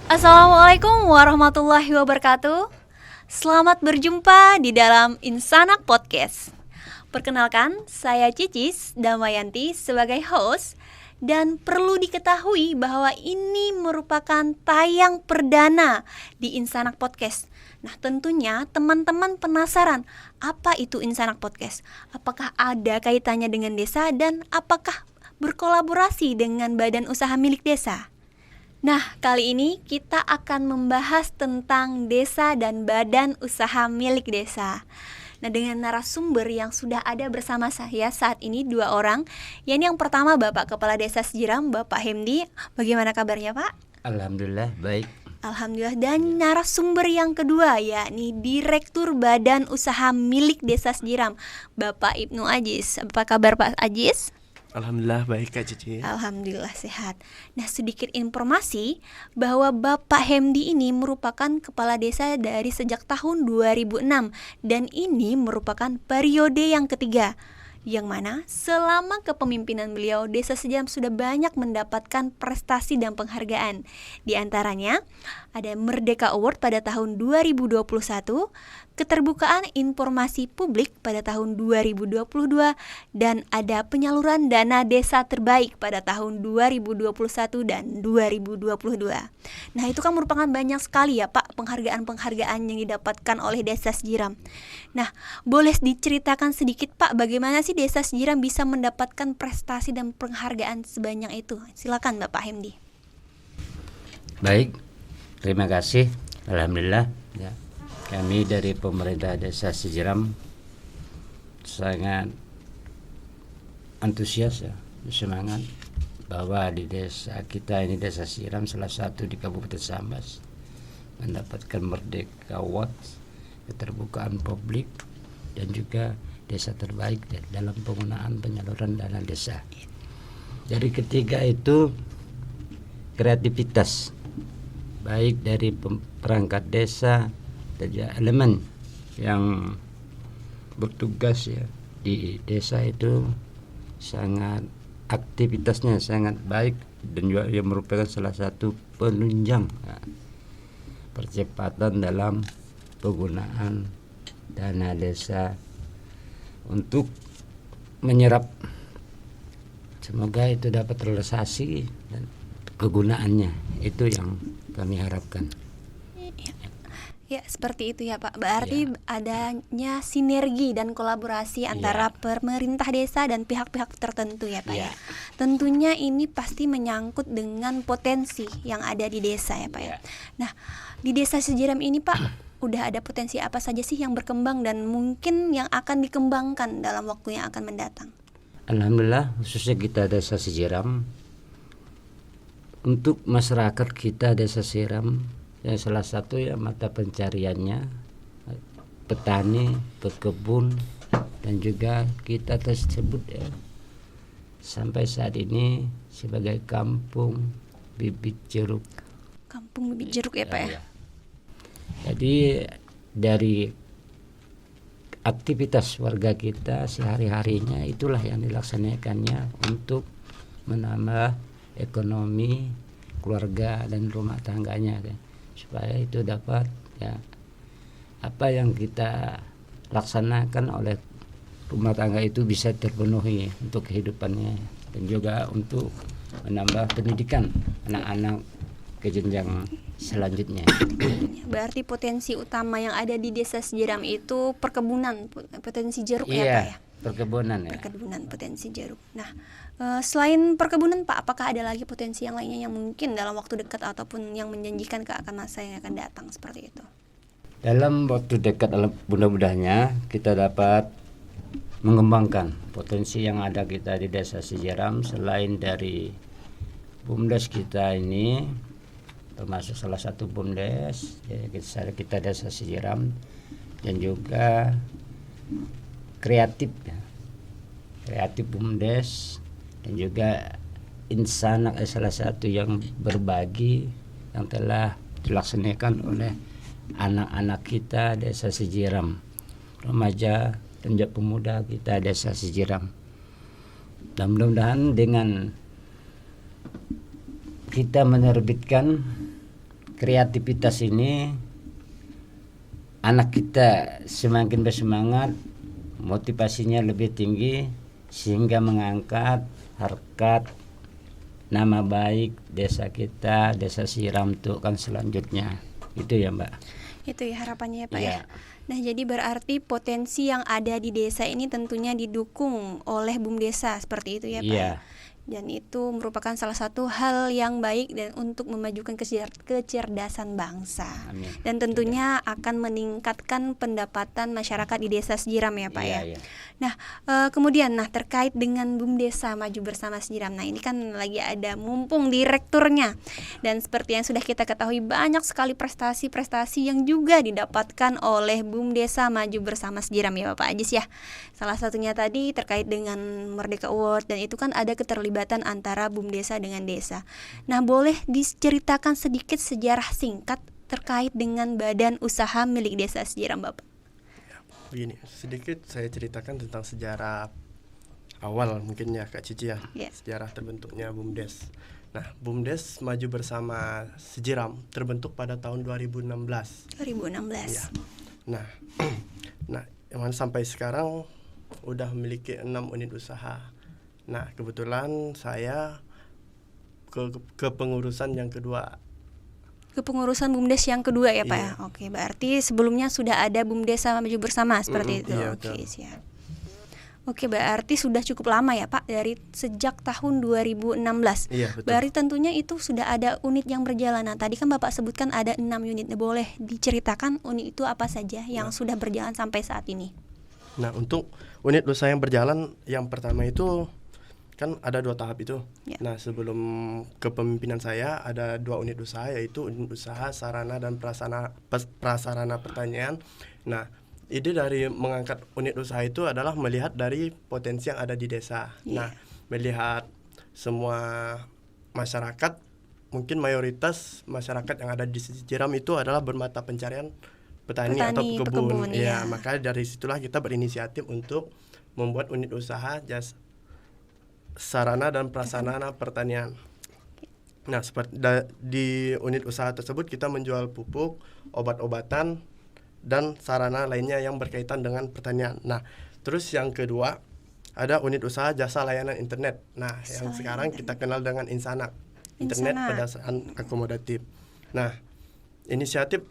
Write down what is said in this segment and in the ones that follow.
Assalamualaikum warahmatullahi wabarakatuh. Selamat berjumpa di dalam Insanak Podcast. Perkenalkan, saya Cicis Damayanti sebagai host. Dan perlu diketahui bahwa ini merupakan tayang perdana di Insanak Podcast. Nah, tentunya teman-teman penasaran, apa itu Insanak Podcast? Apakah ada kaitannya dengan desa dan apakah berkolaborasi dengan badan usaha milik desa? Nah, kali ini kita akan membahas tentang desa dan badan usaha milik desa. Nah, dengan narasumber yang sudah ada bersama saya saat ini 2 orang. Yang pertama Bapak Kepala Desa Sejiram, Bapak Hemdi. Bagaimana kabarnya, Pak? Alhamdulillah baik. Alhamdulillah. Dan narasumber yang kedua yakni Direktur Badan Usaha Milik Desa Sejiram, Bapak Ibnu Aziz. Apa kabar Pak Aziz? Alhamdulillah baik Kak Cici. Alhamdulillah sehat. Nah, sedikit informasi bahwa Bapak Hemdi ini merupakan kepala desa dari sejak tahun 2006 dan ini merupakan periode yang ketiga, yang mana selama kepemimpinan beliau, Desa Sejiram sudah banyak mendapatkan prestasi dan penghargaan. Di antaranya ada Merdeka Award pada tahun 2021, Keterbukaan Informasi Publik pada tahun 2022, dan ada penyaluran dana desa terbaik pada tahun 2021 dan 2022. Nah, itu kan merupakan banyak sekali ya Pak penghargaan-penghargaan yang didapatkan oleh Desa Sejiram. Nah, boleh diceritakan sedikit Pak, bagaimana sih Desa Sejiram bisa mendapatkan prestasi dan penghargaan sebanyak itu? Silakan Bapak Hemdi. Baik, terima kasih. Alhamdulillah ya. Kami dari pemerintah Desa Sejiram sangat antusias ya, semangat bahwa di desa kita ini, Desa Sejiram salah satu di Kabupaten Sambas, mendapatkan Merdeka Award, keterbukaan publik, dan juga desa terbaik dalam penggunaan penyaluran dana desa. Dari ketiga itu kreativitas baik dari perangkat desa dan juga elemen yang bertugas ya di desa itu sangat, aktivitasnya sangat baik dan juga yang merupakan salah satu penunjang ya, percepatan dalam penggunaan dana desa untuk menyerap. Semoga itu dapat terrealisasi dan kegunaannya itu yang kami harapkan. Ya, seperti itu ya Pak. Berarti adanya sinergi dan kolaborasi antara pemerintah desa dan pihak-pihak tertentu ya Pak ya. Tentunya ini pasti menyangkut dengan potensi yang ada di desa ya Pak ya. Nah, di Desa Sejiram ini Pak, udah ada potensi apa saja sih yang berkembang dan mungkin yang akan dikembangkan dalam waktu yang akan mendatang? Alhamdulillah, khususnya kita Desa Sejiram, untuk masyarakat kita Desa Sejiram yang salah satu ya mata pencariannya petani, pekebun, dan juga kita tersebut ya sampai saat ini sebagai kampung bibit jeruk. Kampung bibit jeruk ya Pak ya. Jadi dari aktivitas warga kita sehari-harinya itulah yang dilaksanakannya untuk menambah ekonomi keluarga dan rumah tangganya kan, supaya itu dapat ya apa yang kita laksanakan oleh rumah tangga itu bisa terpenuhi untuk kehidupannya dan juga untuk menambah pendidikan anak-anak ke jenjang selanjutnya. Berarti potensi utama yang ada di Desa Sejiram itu perkebunan, potensi jeruk ya Pak ya. Perkebunan ya. Perkebunan, potensi jeruk. Nah, selain perkebunan Pak, apakah ada lagi potensi yang lainnya yang mungkin dalam waktu dekat ataupun yang menjanjikan ke akan masa yang akan datang seperti itu? Dalam waktu dekat, mudah-mudahannya kita dapat mengembangkan potensi yang ada kita di Desa Sejiram. Selain dari BUMDes kita ini, termasuk salah satu BUMDes kita Desa Sejiram, dan juga kreatif BUMDes, dan juga Insanak salah satu yang berbagi yang telah dilaksanakan oleh anak-anak kita Desa Sejiram, remaja dan juga pemuda kita Desa Sejiram. Dan mudah-mudahan dengan kita menerbitkan kreativitas ini anak kita semakin bersemangat, motivasinya lebih tinggi sehingga mengangkat harkat nama baik desa kita, desa Siram tuh kan selanjutnya. Itu ya Mbak. Itu ya harapannya ya Pak ya. Iya. Nah jadi berarti potensi yang ada di desa ini tentunya didukung oleh BUMDesa seperti itu ya Pak. Iya. Dan itu merupakan salah satu hal yang baik dan untuk memajukan kecerdasan bangsa. Amin. Dan tentunya akan meningkatkan pendapatan masyarakat di desa Sejiram ya Pak Iya, ya. iya. Nah kemudian terkait dengan BUMDesa Maju Bersama Sejiram. Nah ini kan lagi ada mumpung direkturnya. Dan seperti yang sudah kita ketahui banyak sekali prestasi-prestasi yang juga didapatkan oleh BUMDesa Maju Bersama Sejiram ya Bapak Ajis ya. Salah satunya tadi terkait dengan Merdeka Award, dan itu kan ada keterlibatan antara BUMDesa dengan desa. Nah, boleh diceritakan sedikit sejarah singkat terkait dengan badan usaha milik desa Sejiram Bapak? Begini, sedikit saya ceritakan tentang sejarah awal mungkin ya Kak Cici ya. Yeah. Sejarah terbentuknya BUMDes. Nah, BUMDes Maju Bersama Sejiram terbentuk pada tahun 2016. 2016. Ya. Nah, yang mana sampai sekarang udah memiliki 6 unit usaha. Nah, kebetulan saya ke pengurusan yang kedua. Kepengurusan BUMDes yang kedua ya Pak Iya. ya. Oke, berarti sebelumnya sudah ada BUMDesa Maju Bersama seperti itu. Iya, Oke, betul. siap. Oke, berarti sudah cukup lama ya Pak, dari sejak tahun 2016. Iya, betul. Berarti tentunya itu sudah ada unit yang berjalan. Nah, tadi kan Bapak sebutkan ada 6 unit. Boleh diceritakan unit itu apa saja yang sudah berjalan sampai saat ini? Nah, untuk unit usaha yang berjalan, yang pertama itu kan ada 2 tahap itu. Ya. Nah, sebelum kepemimpinan saya ada 2 unit usaha, yaitu unit usaha sarana dan prasarana pertanian. Nah, ide dari mengangkat unit usaha itu adalah melihat dari potensi yang ada di desa. Ya. Nah, melihat semua masyarakat, mungkin mayoritas masyarakat yang ada di Sejiram itu adalah bermata pencarian petani atau pekebun. iya. Ya, maka dari situlah kita berinisiatif untuk membuat unit usaha sarana dan prasarana pertanian. Nah, seperti di unit usaha tersebut kita menjual pupuk, obat-obatan, dan sarana lainnya yang berkaitan dengan pertanian. Nah, terus yang kedua ada unit usaha jasa layanan internet. Nah, yang sekarang kita kenal dengan Insanak, internet pedesaan akomodatif. Nah, inisiatif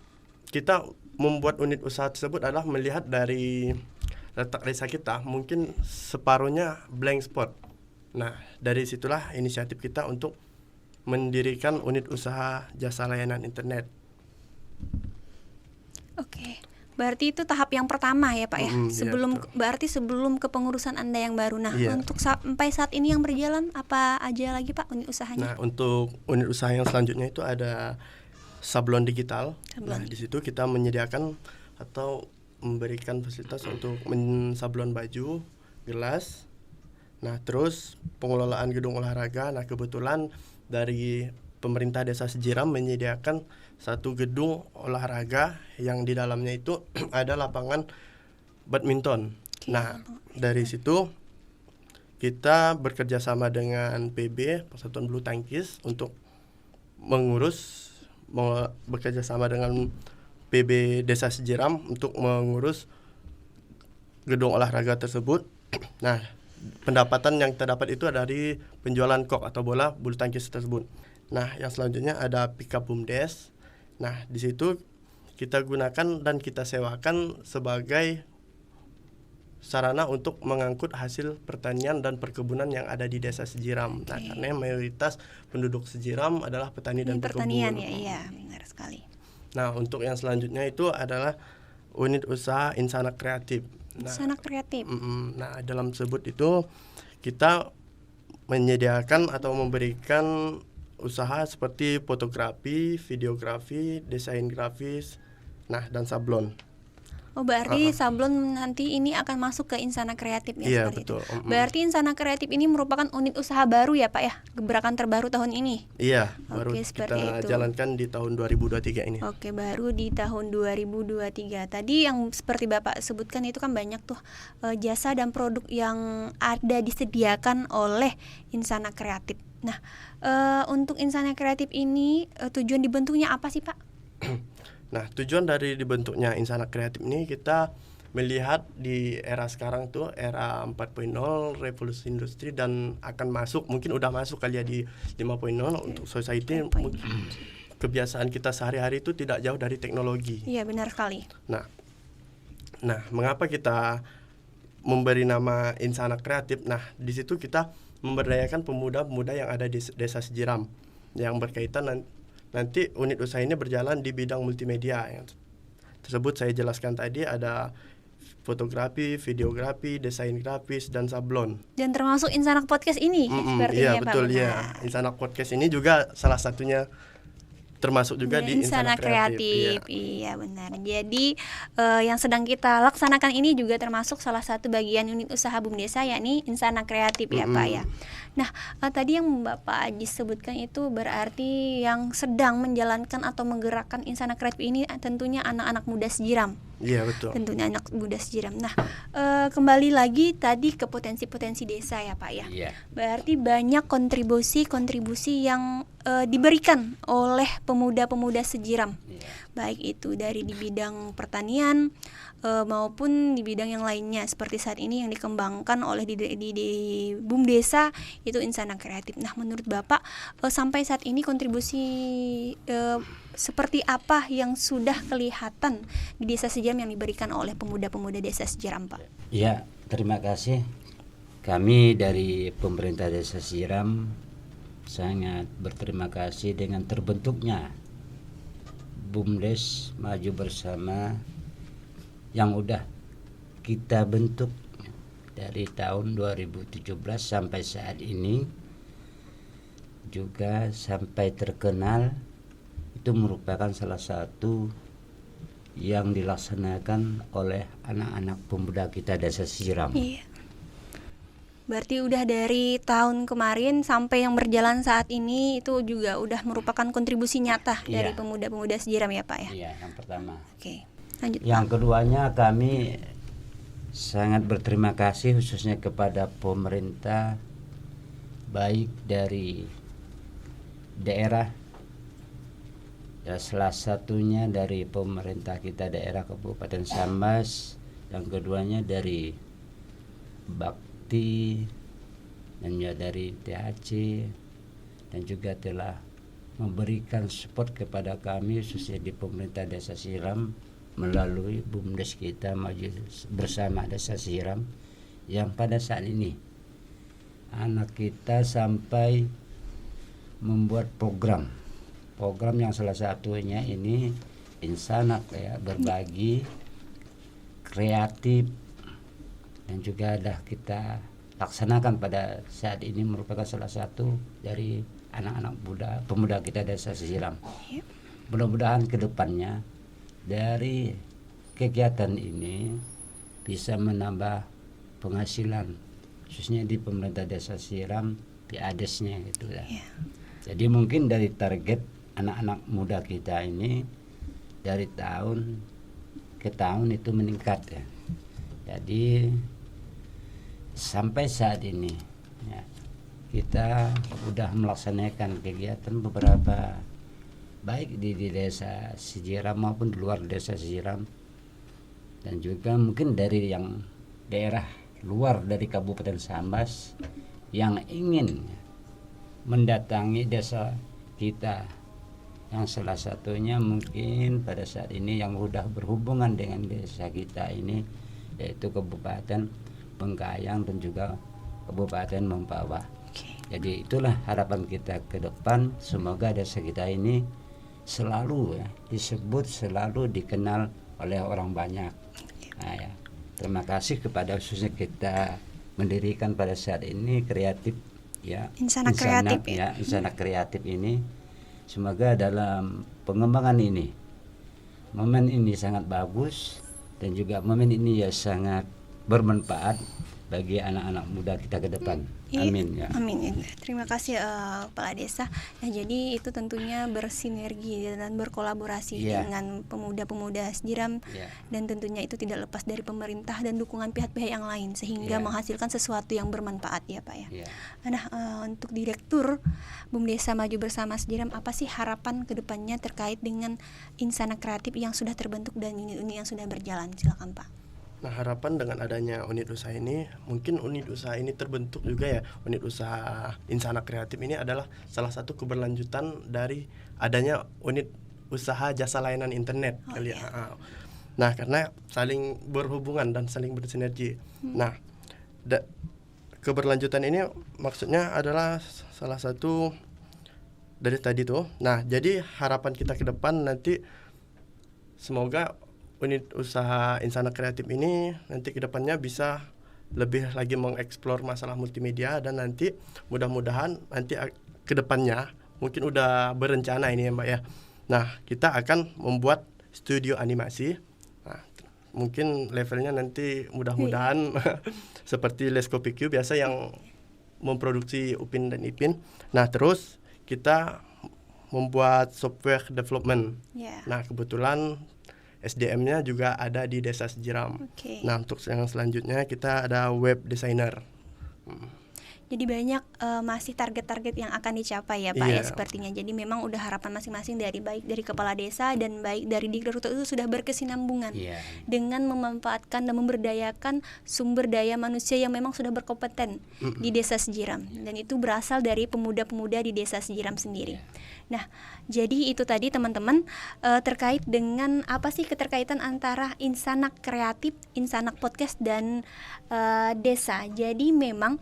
kita membuat unit usaha tersebut adalah melihat dari letak desa kita, mungkin separuhnya blank spot. Nah, dari situlah inisiatif kita untuk mendirikan unit usaha jasa layanan internet. Oke. Berarti itu tahap yang pertama ya Pak ya. Iya, Berarti sebelum kepengurusan Anda yang baru. Nah, Iya. untuk sampai saat ini yang berjalan apa aja lagi Pak unit Nah, usahanya? untuk unit usaha yang selanjutnya itu ada sablon digital. Sablon. Nah, di situ kita menyediakan atau memberikan fasilitas untuk mensablon baju, gelas. Nah, terus pengelolaan gedung olahraga. Nah, kebetulan dari pemerintah desa Sejiram menyediakan satu gedung olahraga yang di dalamnya itu ada lapangan badminton. Nah, dari situ kita bekerja sama dengan PB, Persatuan Bulu Tangkis, untuk bekerja sama dengan PB Desa Sejiram untuk mengurus gedung olahraga tersebut. Nah, pendapatan yang terdapat itu dari penjualan kok atau bola bulu tangkis tersebut. Nah, yang selanjutnya ada pickup BUMDes. Nah, di situ kita gunakan dan kita sewakan sebagai sarana untuk mengangkut hasil pertanian dan perkebunan yang ada di desa Sejiram. Nah, karena mayoritas penduduk Sejiram adalah petani dan pertanian pekebun. ya, iya, benar sekali. Nah, untuk yang selanjutnya itu adalah unit usaha Insanak Kreatif. Nah, Sangat kreatif. Nah, dalam tersebut itu kita menyediakan atau memberikan usaha seperti fotografi, videografi, desain grafis, nah dan sablon. Oh, berarti sablon nanti ini akan masuk ke Insana Kreatif ya, Iya, seperti betul. itu. Berarti Insana Kreatif ini merupakan unit usaha baru ya Pak ya, gebrakan terbaru tahun ini. Iya, baru Oke, seperti kita itu. jalankan di tahun 2023 ini. Oke, baru di tahun 2023. Tadi yang seperti Bapak sebutkan itu kan banyak tuh jasa dan produk yang ada disediakan oleh Insana Kreatif. Nah, untuk Insana Kreatif ini tujuan dibentuknya apa sih Pak? Nah, tujuan dari dibentuknya Insana Kreatif ini kita melihat di era sekarang tuh era 4.0 revolusi industri dan akan masuk, mungkin udah masuk kali ya di 5.0 untuk society. Kebiasaan kita sehari-hari itu tidak jauh dari teknologi. Iya, benar sekali. Nah, mengapa kita memberi nama Insana Kreatif? Nah, di situ kita memberdayakan pemuda-pemuda yang ada di Desa Sejiram yang berkaitan nanti unit usaha ini berjalan di bidang multimedia. Yang tersebut saya jelaskan tadi ada fotografi, videografi, desain grafis, dan sablon. Dan termasuk Insana Podcast ini Iya, sepertinya Pak. betul ya. Benar. Insana Podcast ini juga salah satunya termasuk juga di Insana Kreatif. Iya benar. Jadi yang sedang kita laksanakan ini juga termasuk salah satu bagian unit usaha BUMDesa, yakni Insana Kreatif ya Pak ya. Nah, tadi yang Bapak Aji sebutkan itu berarti yang sedang menjalankan atau menggerakkan Insana Kreatif ini tentunya anak-anak muda Sejiram. Iya, betul. Tentunya anak muda Sejiram. Nah, kembali lagi tadi ke potensi-potensi desa ya Pak ya. Iya. Berarti banyak kontribusi yang diberikan oleh pemuda-pemuda Sejiram. Iya. Baik itu dari di bidang pertanian maupun di bidang yang lainnya, seperti saat ini yang dikembangkan oleh di BUMDesa itu Insana Kreatif. Nah, menurut Bapak sampai saat ini kontribusi seperti apa yang sudah kelihatan di Desa Sejiram yang diberikan oleh pemuda-pemuda Desa Sejiram, Pak? Ya, terima kasih. Kami dari pemerintah Desa Sejiram sangat berterima kasih dengan terbentuknya BUMDes Maju Bersama yang udah kita bentuk dari tahun 2017 sampai saat ini, juga sampai terkenal. Itu merupakan salah satu yang dilaksanakan oleh anak-anak pemuda kita Desa Sejiram. Iya. Berarti udah dari tahun kemarin sampai yang berjalan saat ini itu juga udah merupakan kontribusi nyata dari Iya. pemuda-pemuda Sejiram ya Pak ya. Iya, yang pertama. Oke, lanjut. Yang keduanya, kami sangat berterima kasih khususnya kepada pemerintah, baik dari daerah, ya salah satunya dari pemerintah kita daerah Kabupaten Sambas, yang keduanya dari Bakti dan juga dari THC, dan juga telah memberikan support kepada kami khususnya di pemerintah Desa Sejiram melalui BUMDes kita Maju Bersama Desa Sejiram, yang pada saat ini anak kita sampai membuat program yang salah satunya ini Insana ya, berbagi kreatif, dan juga dah kita laksanakan pada saat ini merupakan salah satu dari anak-anak pemuda kita Desa Sejiram. Mudah-mudahan ke depannya dari kegiatan ini bisa menambah penghasilan khususnya di pemerintah Desa Sejiram, PADES-nya gitu ya. Jadi mungkin dari target anak-anak muda kita ini dari tahun ke tahun itu meningkat ya. Jadi sampai saat ini ya, kita sudah melaksanakan kegiatan beberapa baik di Desa Sejiram maupun di luar Desa Sejiram, dan juga mungkin dari yang daerah luar dari Kabupaten Sambas yang ingin mendatangi desa kita, yang salah satunya mungkin pada saat ini yang sudah berhubungan dengan desa kita ini yaitu Kabupaten Bengkayang dan juga Kabupaten Mempawah. Jadi itulah harapan kita ke depan, semoga desa kita ini selalu ya, disebut, selalu dikenal oleh orang banyak. Nah, ya, terima kasih kepada khususnya kita mendirikan pada saat ini kreatif ya, Insana Kreatif ya, Insana Kreatif ini. Semoga dalam pengembangan ini, momen ini sangat bagus dan juga momen ini ya sangat bermanfaat bagi anak-anak muda kita ke depan. Amin ya. Amin. Terima kasih Kepala Desa. Nah, jadi itu tentunya bersinergi dan berkolaborasi dengan pemuda-pemuda Sejiram, dan tentunya itu tidak lepas dari pemerintah dan dukungan pihak-pihak yang lain sehingga menghasilkan sesuatu yang bermanfaat ya Pak ya. Nah, untuk Direktur BUM Desa Maju Bersama Sejiram, apa sih harapan kedepannya terkait dengan Insana Kreatif yang sudah terbentuk dan unit-unit yang sudah berjalan? Silakan Pak. Nah, harapan dengan adanya unit usaha ini, mungkin unit usaha ini terbentuk juga ya, unit usaha Insana Kreatif ini adalah salah satu keberlanjutan dari adanya unit usaha jasa layanan internet kali ya. Nah, karena saling berhubungan dan saling bersinergi. Nah, keberlanjutan ini maksudnya adalah salah satu dari tadi tuh. Nah, jadi harapan kita ke depan nanti semoga unit usaha Insana Kreatif ini nanti ke depannya bisa lebih lagi mengeksplor masalah multimedia, dan nanti mudah-mudahan nanti ke depannya mungkin udah berencana ini ya Mbak ya. Nah, kita akan membuat studio animasi. Nah, mungkin levelnya nanti mudah-mudahan seperti Lesko PQ biasa yang memproduksi Upin dan Ipin. Nah, terus kita membuat software development. Nah, kebetulan SDM-nya juga ada di Desa Sejiram. Nah, untuk yang selanjutnya kita ada web designer. Jadi banyak masih target-target yang akan dicapai ya Pak ya sepertinya. Jadi memang udah harapan masing-masing dari baik dari kepala desa dan baik dari Dikdikbud itu sudah berkesinambungan dengan memanfaatkan dan memberdayakan sumber daya manusia yang memang sudah berkompeten di Desa Sejiram, dan itu berasal dari pemuda-pemuda di Desa Sejiram sendiri. Nah, jadi itu tadi teman-teman terkait dengan apa sih keterkaitan antara Insana Kreatif, Insana Podcast dan desa. Jadi memang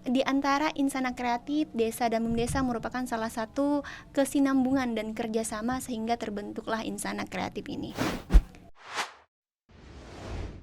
di antara Insana Kreatif, desa dan BUM Desa merupakan salah satu kesinambungan dan kerjasama sehingga terbentuklah Insana Kreatif ini.